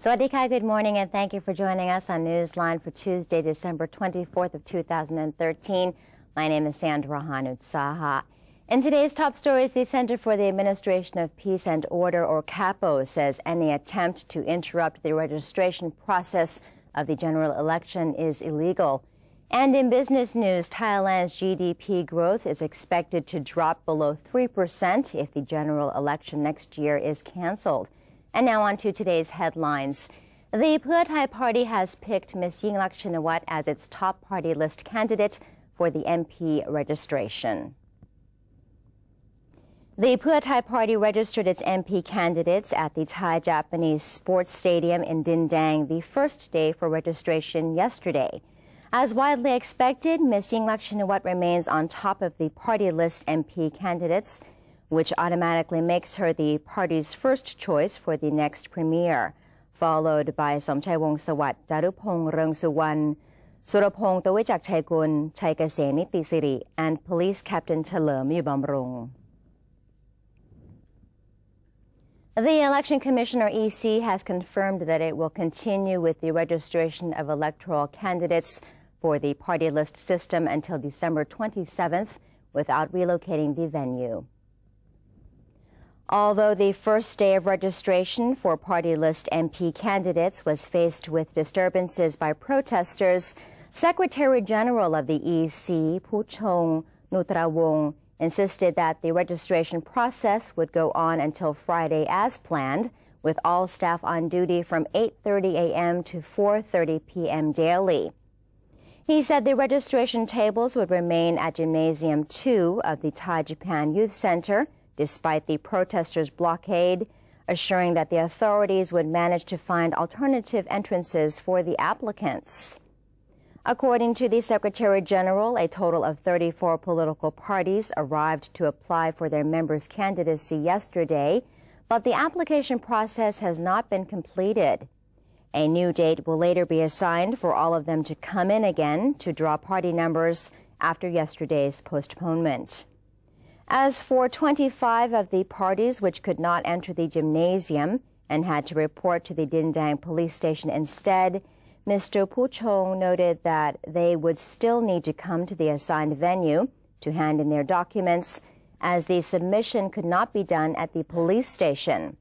Swadika, good morning and thank you for joining us on Newsline for Tuesday, December 24th of 2013. My name is Sandra Hanut-Saha. In today's top stories, the Center for the Administration of Peace and Order, or CAPO, says any attempt to interrupt the registration process of the general election is illegal. And in business news, Thailand's GDP growth is expected to drop below 3% if the general election next year is canceled. And now on to today's headlines. The Pheu Thai Party has picked Ms. Yingluck Shinawat as its top party list candidate for the MP registration. The Pheu Thai Party registered its MP candidates at the Thai-Japanese Sports Stadium in Dindang the first day for registration yesterday. As widely expected, Ms. Yingluck Shinawat remains on top of the party list MP candidates, which automatically makes her the party's first choice for the next premier, followed by Somchaiwong Sawat, Darupong Reung Suwan, Surapong Tawichak Chaikun, Chaikase Niti Siri, and Police Captain Chalerm Yubamrung. The Election Commissioner EC has confirmed that it will continue with the registration of electoral candidates for the party list system until December 27th without relocating the venue. Although the first day of registration for party list MP candidates was faced with disturbances by protesters, Secretary General of the EC, Puchong Nutrawong, insisted that the registration process would go on until Friday as planned, with all staff on duty from 8:30 a.m. to 4:30 p.m. daily. He said the registration tables would remain at Gymnasium 2 of the Thai-Japan Youth Center, despite the protesters' blockade, assuring that the authorities would manage to find alternative entrances for the applicants. According to the Secretary General, a total of 34 political parties arrived to apply for their members' candidacy yesterday, but the application process has not been completed. A new date will later be assigned for all of them to come in again to draw party numbers after yesterday's postponement. As for 25 of the parties which could not enter the gymnasium and had to report to the Dindang police station instead, Mr. Puchong noted that they would still need to come to the assigned venue to hand in their documents, as the submission could not be done at the police station.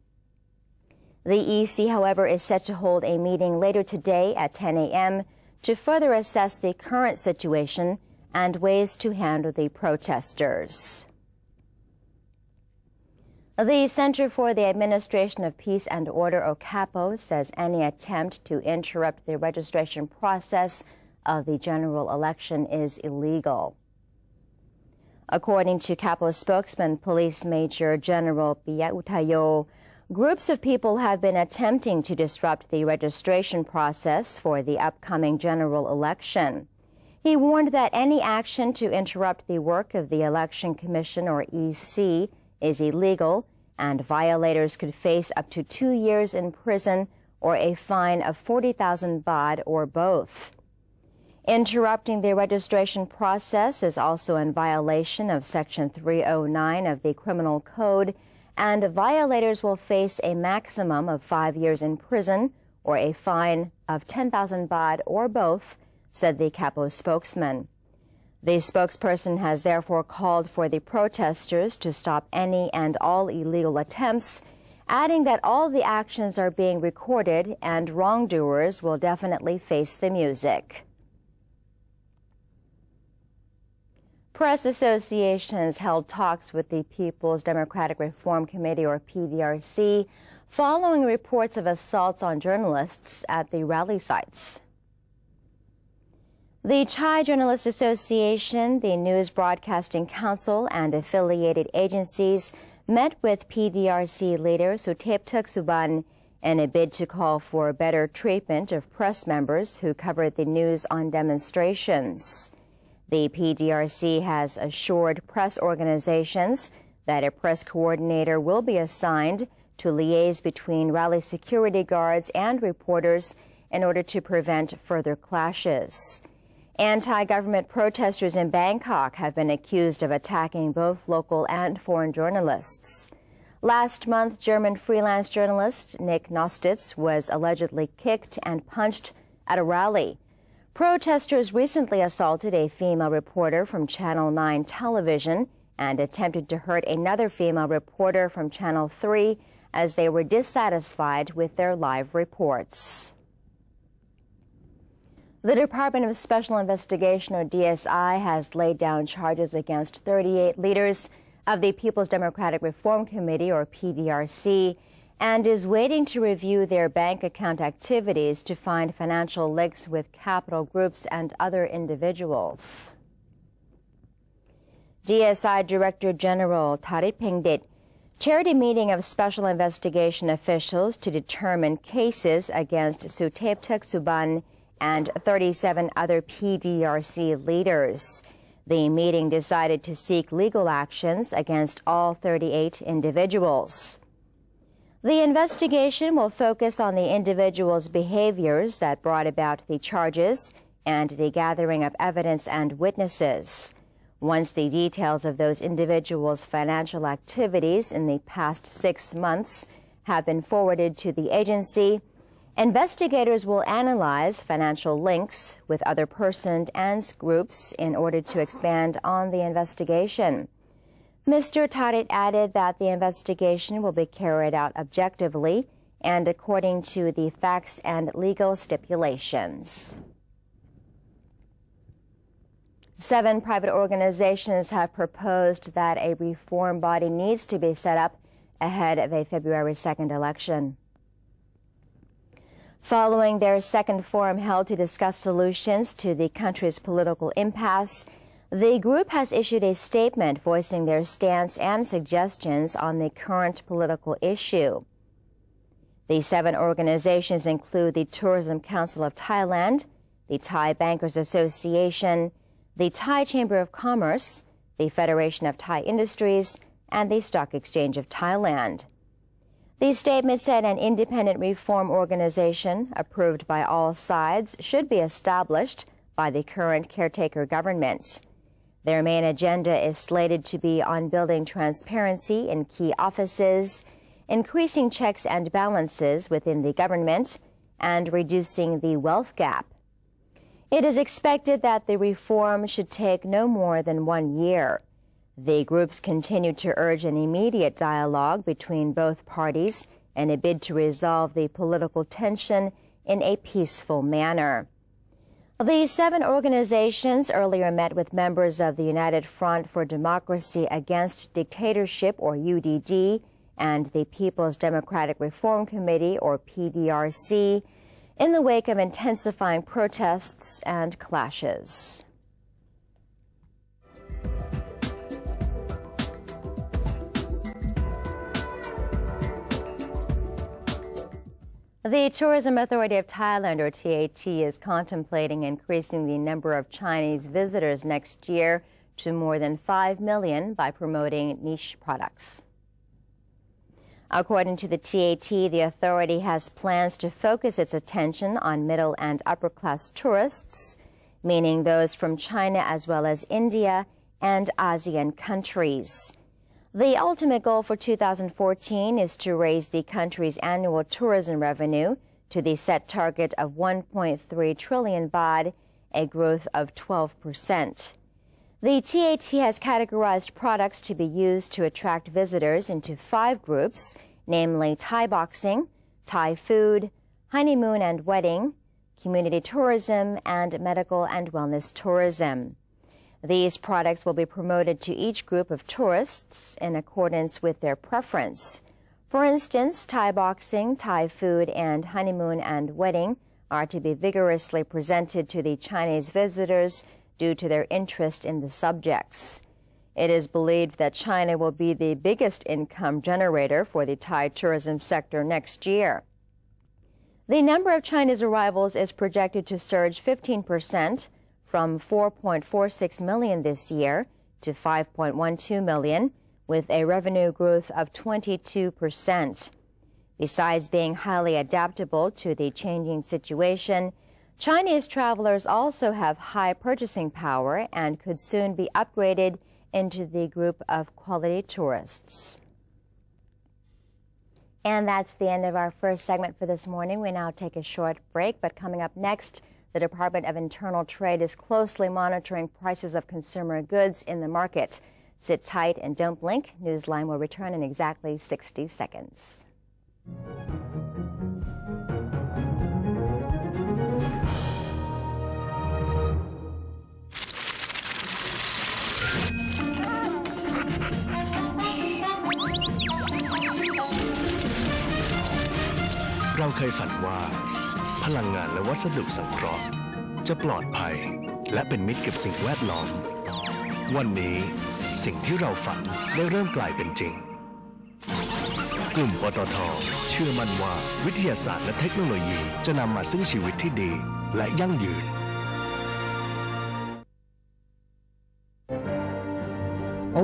The EC, however, is set to hold a meeting later today at 10 a.m. to further assess the current situation and ways to handle the protesters. The Center for the Administration of Peace and Order, or CAPO, says any attempt to interrupt the registration process of the general election is illegal. According to CAPO spokesman Police Major General Piya Utayo, groups of people have been attempting to disrupt the registration process for the upcoming general election. He warned that any action to interrupt the work of the Election Commission, or EC, is illegal, and violators could face up to 2 years in prison or a fine of 40,000 baht or both. Interrupting the registration process is also in violation of Section 309 of the Criminal Code, and violators will face a maximum of 5 years in prison or a fine of 10,000 baht or both, said the CAPO spokesman. The spokesperson has therefore called for the protesters to stop any and all illegal attempts, adding that all the actions are being recorded and wrongdoers will definitely face the music. Press associations held talks with the People's Democratic Reform Committee, or PDRC, following reports of assaults on journalists at the rally sites. The Thai Journalist Association, the News Broadcasting Council, and affiliated agencies met with PDRC leader Suthep Thaugsuban in a bid to call for better treatment of press members who covered the news on demonstrations. The PDRC has assured press organizations that a press coordinator will be assigned to liaise between rally security guards and reporters in order to prevent further clashes. Anti-government protesters in Bangkok have been accused of attacking both local and foreign journalists. Last month, German freelance journalist Nick Nostitz was allegedly kicked and punched at a rally. Protesters recently assaulted a female reporter from Channel 9 television and attempted to hurt another female reporter from Channel 3 as they were dissatisfied with their live reports. The Department of Special Investigation, or DSI, has laid down charges against 38 leaders of the People's Democratic Reform Committee, or PDRC, and is waiting to review their bank account activities to find financial links with capital groups and other individuals. DSI Director General Tarit Pengdit chaired a meeting of special investigation officials to determine cases against Suthep Suban and 37 other PDRC leaders. The meeting decided to seek legal actions against all 38 individuals. The investigation will focus on the individuals' behaviors that brought about the charges and the gathering of evidence and witnesses. Once the details of those individuals' financial activities in the past 6 months have been forwarded to the agency, investigators will analyze financial links with other persons and groups in order to expand on the investigation. Mr. Tarit added that the investigation will be carried out objectively and according to the facts and legal stipulations. 7 private organizations have proposed that a reform body needs to be set up ahead of a February 2nd election. Following their second forum held to discuss solutions to the country's political impasse, the group has issued a statement voicing their stance and suggestions on the current political issue. The 7 organizations include the Tourism Council of Thailand, the Thai Bankers Association, the Thai Chamber of Commerce, the Federation of Thai Industries, and the Stock Exchange of Thailand. The statement said an independent reform organization approved by all sides should be established by the current caretaker government. Their main agenda is slated to be on building transparency in key offices, increasing checks and balances within the government, and reducing the wealth gap. It is expected that the reform should take no more than 1 year. The groups continue to urge an immediate dialogue between both parties in a bid to resolve the political tension in a peaceful manner. The 7 organizations earlier met with members of the United Front for Democracy Against Dictatorship, or UDD, and the People's Democratic Reform Committee, or PDRC, in the wake of intensifying protests and clashes. The Tourism Authority of Thailand, or TAT, is contemplating increasing the number of Chinese visitors next year to more than 5 million by promoting niche products. According to the TAT, the authority has plans to focus its attention on middle and upper-class tourists, meaning those from China as well as India and ASEAN countries. The ultimate goal for 2014 is to raise the country's annual tourism revenue to the set target of 1.3 trillion baht, a growth of 12%. The TAT has categorized products to be used to attract visitors into 5 groups, namely Thai boxing, Thai food, honeymoon and wedding, community tourism, and medical and wellness tourism. These products will be promoted to each group of tourists in accordance with their preference. For instance, Thai boxing, Thai food, and honeymoon and wedding are to be vigorously presented to the Chinese visitors due to their interest in the subjects. It is believed that China will be the biggest income generator for the Thai tourism sector next year. The number of Chinese arrivals is projected to surge 15% from 4.46 million this year to 5.12 million, with a revenue growth of 22%. Besides being highly adaptable to the changing situation, Chinese travelers also have high purchasing power and could soon be upgraded into the group of quality tourists. And that's the end of our first segment for this morning. We now take a short break, but coming up next, the Department of Internal Trade is closely monitoring prices of consumer goods in the market. Sit tight and don't blink. Newsline will return in exactly 60 seconds.เราเคยฝันว่าพลังงานและวัสดุสังเคราะห์จะปลอดภัยและเป็นมิตรกับสิ่งแวดล้อมวันนี้สิ่งที่เราฝันได้เริ่มกลายเป็นจริงกลุ่มปตท.เชื่อมั่นว่าวิทยาศาสตร์และเทคโนโลยีจะนำมาซึ่งชีวิตที่ดีและยั่งยืน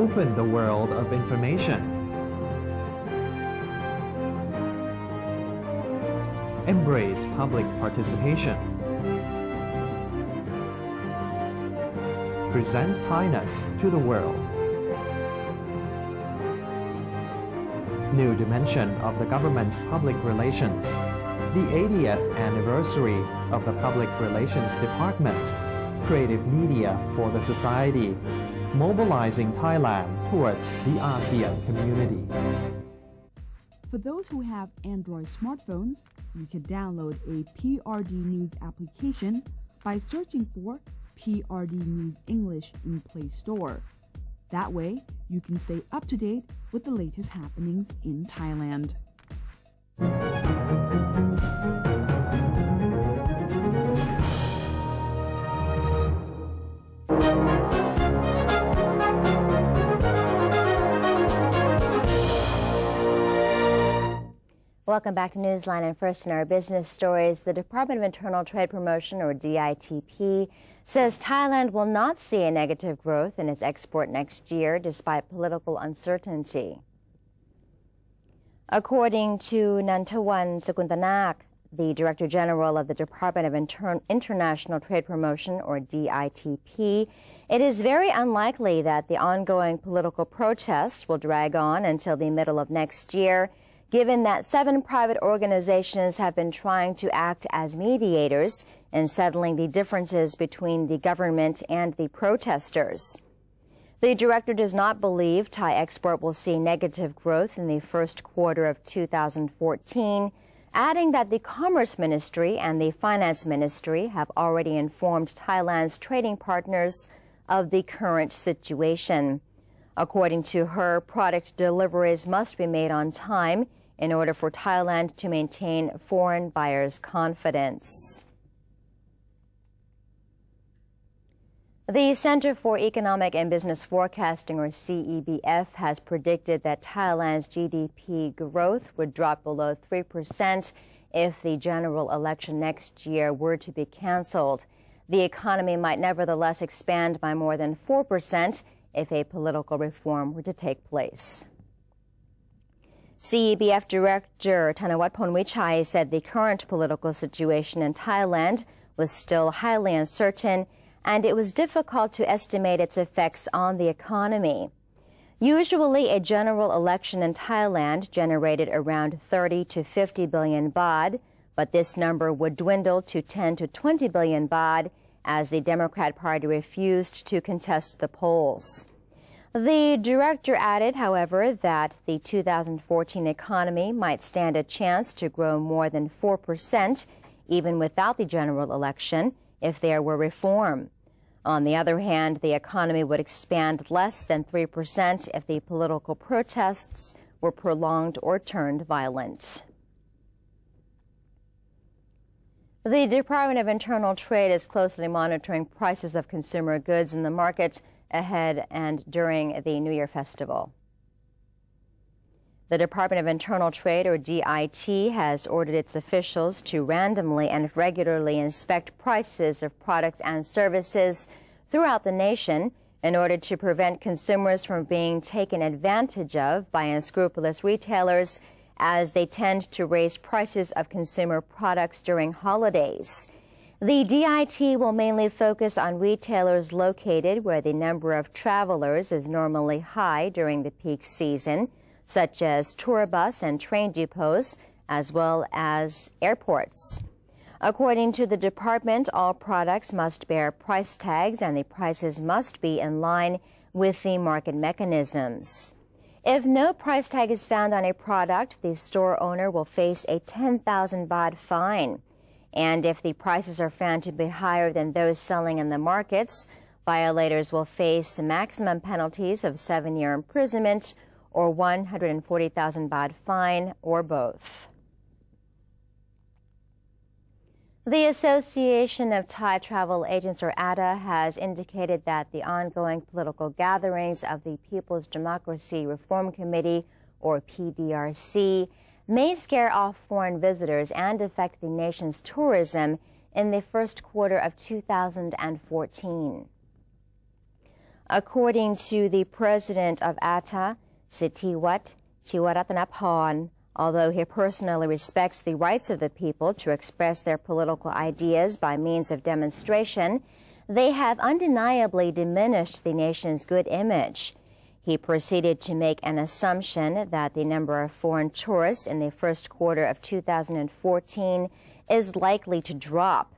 Open the world of information. Embrace public participation. Present Thailand to the world. New dimension of the government's public relations. The 80th anniversary of the Public Relations Department. Creative media for the society. Mobilizing Thailand towards the ASEAN community. For those who have Android smartphones, you can download a PRD News application by searching for PRD News English in Play Store. That way, you can stay up to date with the latest happenings in Thailand. Welcome back to Newsline, and first in our business stories, the Department of Internal Trade Promotion, or DITP, says Thailand will not see a negative growth in its export next year despite political uncertainty. According to Nantawan Sakuntanak, the Director General of the Department of International Trade Promotion, or DITP, it is very unlikely that the ongoing political protests will drag on until the middle of next year, given that 7 private organizations have been trying to act as mediators in settling the differences between the government and the protesters. The director does not believe Thai export will see negative growth in the first quarter of 2014, adding that the Commerce Ministry and the Finance Ministry have already informed Thailand's trading partners of the current situation. According to her, product deliveries must be made on time in order for Thailand to maintain foreign buyers' confidence. The Center for Economic and Business Forecasting, or CEBF, has predicted that Thailand's GDP growth would drop below 3% if the general election next year were to be canceled. The economy might nevertheless expand by more than 4% if a political reform were to take place. CEBF Director Thanawat Phonwichai said the current political situation in Thailand was still highly uncertain, and it was difficult to estimate its effects on the economy. Usually, a general election in Thailand generated around 30 to 50 billion baht, but this number would dwindle to 10 to 20 billion baht as the Democrat Party refused to contest the polls. The director added, however, that the 2014 economy might stand a chance to grow more than 4%, even without the general election, if there were reform. On the other hand, the economy would expand less than 3% if the political protests were prolonged or turned violent. The Department of Internal Trade is closely monitoring prices of consumer goods in the market ahead and during the New Year festival. The Department of Internal Trade, or DIT, has ordered its officials to randomly and regularly inspect prices of products and services throughout the nation in order to prevent consumers from being taken advantage of by unscrupulous retailers, as they tend to raise prices of consumer products during holidays. The DIT will mainly focus on retailers located where the number of travelers is normally high during the peak season, such as tour bus and train depots, as well as airports. According to the department, all products must bear price tags and the prices must be in line with the market mechanisms. If no price tag is found on a product, the store owner will face a 10,000 baht fine. And if the prices are found to be higher than those selling in the markets, violators will face maximum penalties of 7-year imprisonment or 140,000 baht fine or both. The Association of Thai Travel Agents, or ATA, has indicated that the ongoing political gatherings of the People's Democracy Reform Committee, or PDRC, may scare off foreign visitors and affect the nation's tourism in the first quarter of 2014. According to the president of ATA, Sithiwat Chiwarathanaporn, although he personally respects the rights of the people to express their political ideas by means of demonstration, they have undeniably diminished the nation's good image. He proceeded to make an assumption that the number of foreign tourists in the first quarter of 2014 is likely to drop.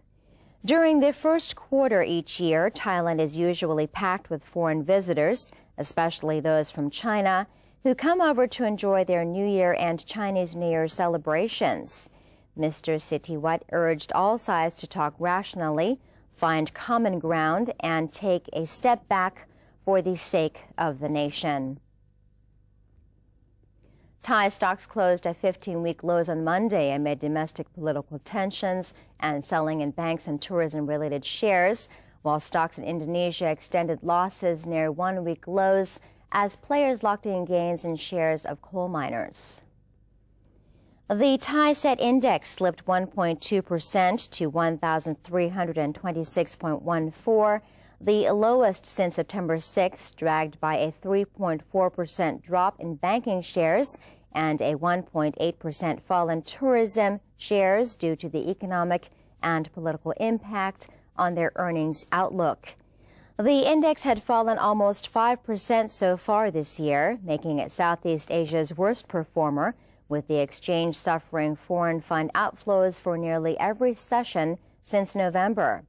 During the first quarter each year, Thailand is usually packed with foreign visitors, especially those from China, who come over to enjoy their New Year and Chinese New Year celebrations. Mr. Sithiwat urged all sides to talk rationally, find common ground, and take a step back for the sake of the nation. Thai stocks closed at 15-week lows on Monday amid domestic political tensions and selling in banks and tourism-related shares, while stocks in Indonesia extended losses near 1-week lows as players locked in gains in shares of coal miners. The Thai Set Index slipped 1.2% to 1,326.14, the lowest since September 6, dragged by a 3.4% drop in banking shares and a 1.8% fall in tourism shares due to the economic and political impact on their earnings outlook. The index had fallen almost 5% so far this year, making it Southeast Asia's worst performer, with the exchange suffering foreign fund outflows for nearly every session since November.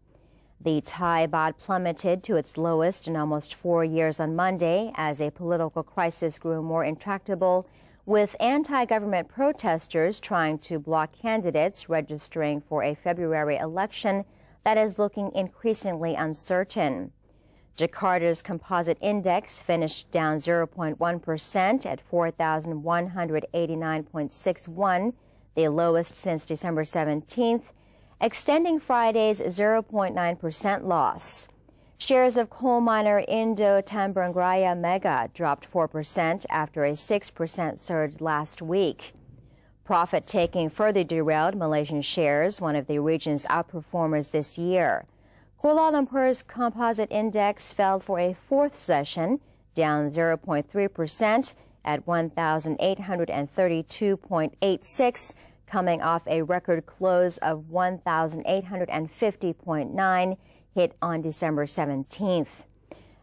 The Thai baht plummeted to its lowest in almost 4 years on Monday as a political crisis grew more intractable, with anti-government protesters trying to block candidates registering for a February election that is looking increasingly uncertain. Jakarta's composite index finished down 0.1% at 4,189.61, the lowest since December 17th, extending Friday's 0.9% loss. Shares of coal miner Indo Tambangraya Mega dropped 4% after a 6% surge last week. Profit-taking further derailed Malaysian shares, one of the region's outperformers this year. Kuala Lumpur's composite index fell for a fourth session, down 0.3% at 1,832.86, coming off a record close of 1,850.9 hit on December 17th.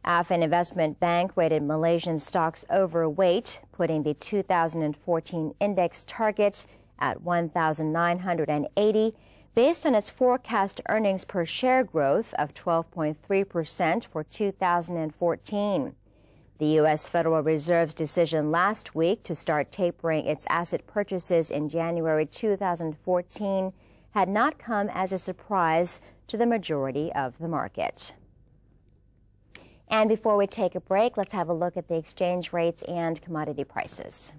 Affin Investment Bank rated Malaysian stocks overweight, putting the 2014 index target at 1,980, based on its forecast earnings per share growth of 12.3% for 2014. The U.S. Federal Reserve's decision last week to start tapering its asset purchases in January 2014 had not come as a surprise to the majority of the market. And before we take a break, let's have a look at the exchange rates and commodity prices.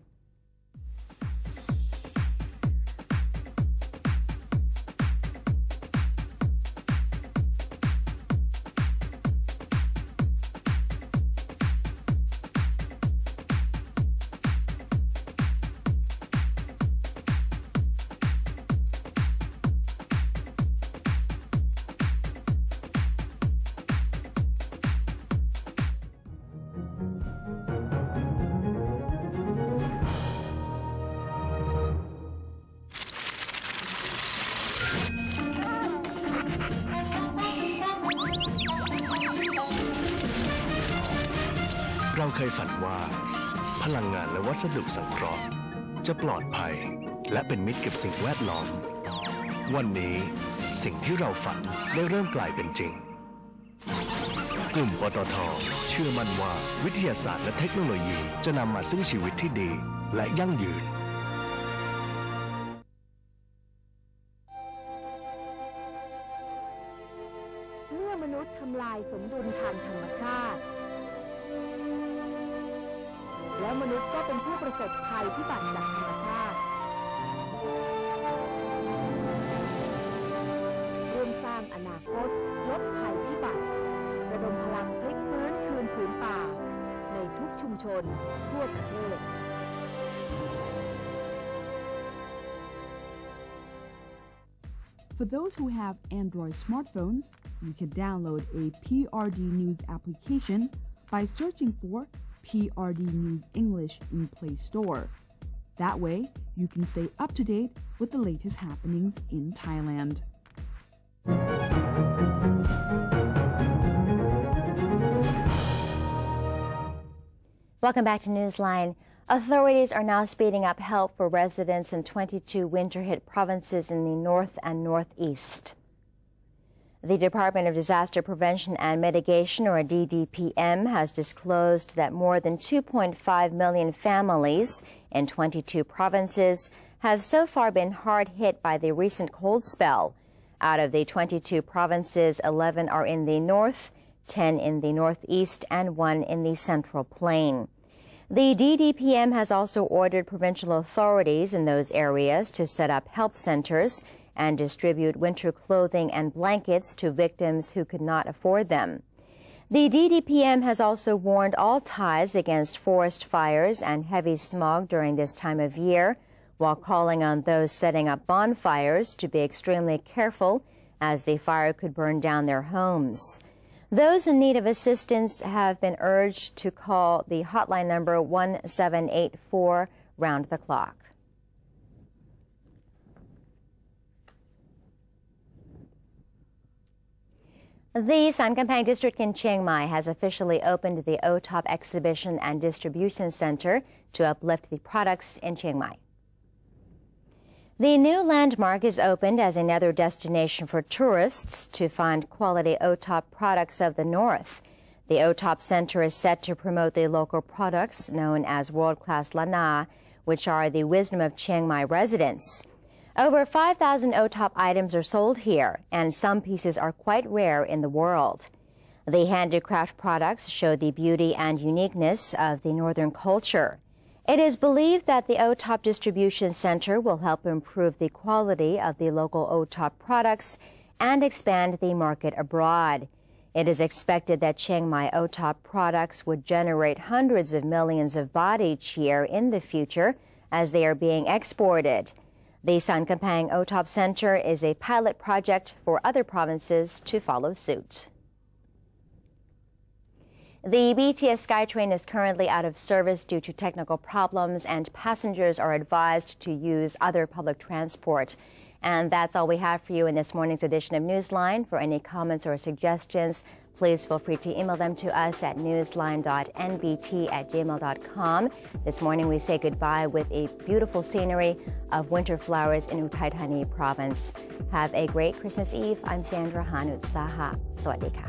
เราเคยฝันว่า พลังงานและวัสดุสังเคราะห์จะปลอดภัยและเป็นมิตรกับสิ่งแวดล้อมวันนี้สิ่งที่เราฝันได้เริ่มกลายเป็นจริงกลุ่มปตท.เชื่อมั่นว่าวิทยาศาสตร์และเทคโนโลยีจะนำมาซึ่งชีวิตที่ดีและยั่งยืนเมื่อมนุษย์ทำลายสมดุลทางธรรมชาติแล้วมนุษย์ก็เป็นผู้ประสบภัยพิบัติจากธรรมชาติร่วมสร้างอนาคตลดภัยพิบัติระดมพลังพลิกฟื้นคืนผืนป่าในทุกชุมชนทั่วประเทศFor those who have Android smartphones, you can download a PRD News application by searching for PRD News English in Play Store. That way, you can stay up to date with the latest happenings in Thailand. Welcome back to Newsline. Authorities are now speeding up help for residents in 22 winter-hit provinces in the north and northeast. The Department of Disaster Prevention and Mitigation, or DDPM, has disclosed that more than 2.5 million families in 22 provinces have so far been hard hit by the recent cold spell. Out of the 22 provinces, 11 are in the north, 10 in the northeast, and 1 in the central plain. The DDPM has also ordered provincial authorities in those areas to set up help centers and distribute winter clothing and blankets to victims who could not afford them. The DDPM has also warned all Thais against forest fires and heavy smog during this time of year, while calling on those setting up bonfires to be extremely careful as the fire could burn down their homes. Those in need of assistance have been urged to call the hotline number 1784 round the clock. The Sankampang district in Chiang Mai has officially opened the OTOP Exhibition and Distribution Center to uplift the products in Chiang Mai. The new landmark is opened as another destination for tourists to find quality OTOP products of the north. The OTOP Center is set to promote the local products known as world-class lana, which are the wisdom of Chiang Mai residents. Over 5,000 OTOP items are sold here, and some pieces are quite rare in the world. The handicraft products show the beauty and uniqueness of the northern culture. It is believed that the OTOP Distribution Center will help improve the quality of the local OTOP products and expand the market abroad. It is expected that Chiang Mai OTOP products would generate hundreds of millions of baht each year in the future as they are being exported. The Sankampang OTOP Center is a pilot project for other provinces to follow suit. The BTS SkyTrain is currently out of service due to technical problems, and passengers are advised to use other public transport. And that's all we have for you in this morning's edition of Newsline. For any comments or suggestions, please feel free to email them to us at newsline.nbt@gmail.com. This morning we say goodbye with a beautiful scenery of winter flowers in Uthai Thani province. Have a great Christmas Eve. I'm Sandra Hanut Saha. Sawadee ka.